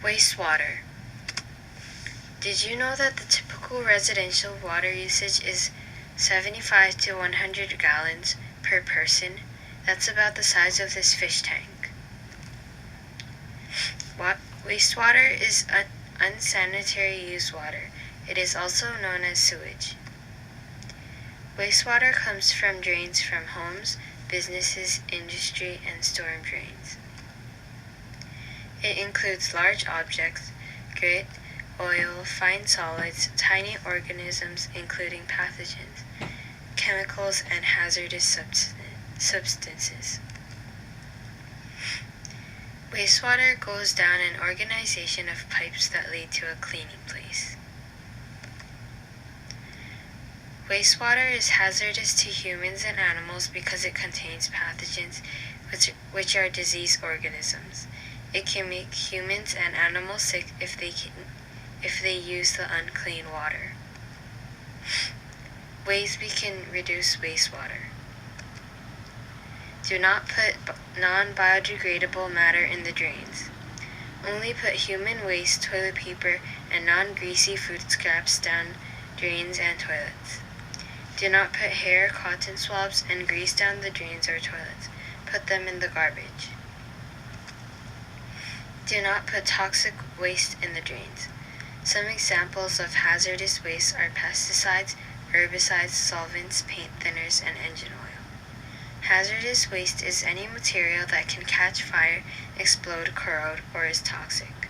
Wastewater. Did you know that the typical residential water usage is 75 to 100 gallons per person? That's about the size of this fish tank. Wastewater is unsanitary used water. It is also known as sewage. Wastewater comes from drains from homes, businesses, industry, and storm drains. It includes large objects, grit, oil, fine solids, tiny organisms including pathogens, chemicals, and hazardous substances. Wastewater goes down an organization of pipes that lead to a cleaning place. Wastewater is hazardous to humans and animals because it contains pathogens which are disease organisms. It can make humans and animals sick if they use the unclean water. Ways we can reduce wastewater. Do not put non-biodegradable matter in the drains. Only put human waste, toilet paper, and non-greasy food scraps down drains and toilets. Do not put hair, cotton swabs, and grease down the drains or toilets. Put them in the garbage. Do not put toxic waste in the drains. Some examples of hazardous waste are pesticides, herbicides, solvents, paint thinners, and engine oil. Hazardous waste is any material that can catch fire, explode, corrode, or is toxic.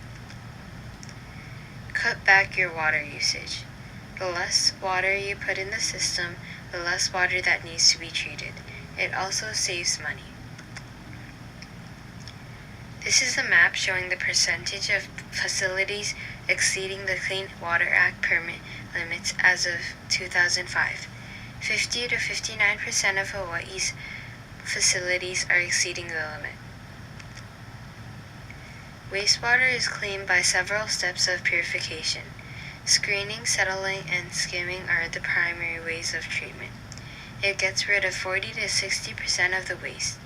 Cut back your water usage. The less water you put in the system, the less water that needs to be treated. It also saves money. This is a map showing the percentage of facilities exceeding the Clean Water Act permit limits as of 2005. 50 to 59% of Hawaii's facilities are exceeding the limit. Wastewater is cleaned by several steps of purification. Screening, settling, and skimming are the primary ways of treatment. It gets rid of 40 to 60% of the waste.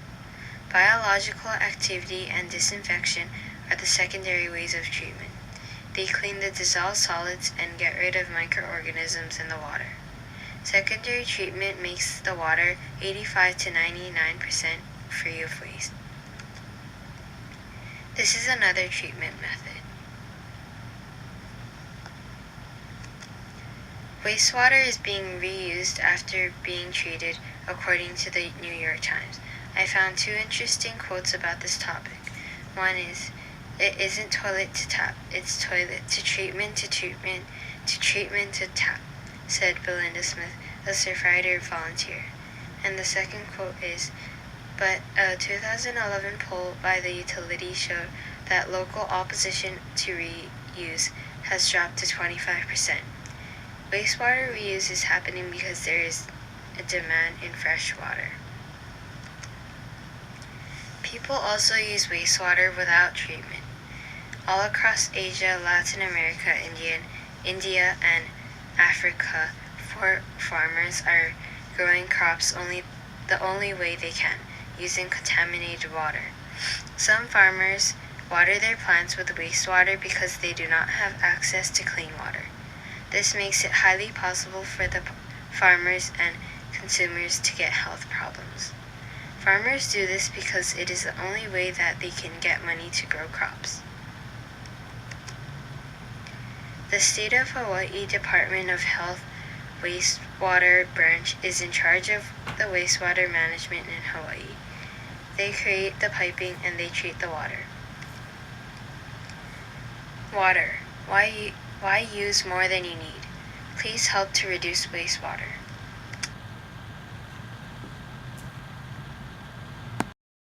Biological activity and disinfection are the secondary ways of treatment. They clean the dissolved solids and get rid of microorganisms in the water. Secondary treatment makes the water 85 to 99% free of waste. This is another treatment method. Wastewater is being reused after being treated, according to the New York Times. I found two interesting quotes about this topic. One is, "It isn't toilet to tap, it's toilet to treatment to treatment to treatment to tap," said Belinda Smith, a surfrider volunteer. And the second quote is, "But a 2011 poll by the utility showed that local opposition to reuse has dropped to 25%. Wastewater reuse is happening because there is a demand in fresh water." People also use wastewater without treatment. All across Asia, Latin America, India, and Africa, farmers are growing crops the only way they can, using contaminated water. Some farmers water their plants with wastewater because they do not have access to clean water. This makes it highly possible for the farmers and consumers to get health problems. Farmers do this because it is the only way that they can get money to grow crops. The State of Hawaii Department of Health Wastewater Branch is in charge of the wastewater management in Hawaii. They create the piping and they treat the water. Water. Why use more than you need? Please help to reduce wastewater.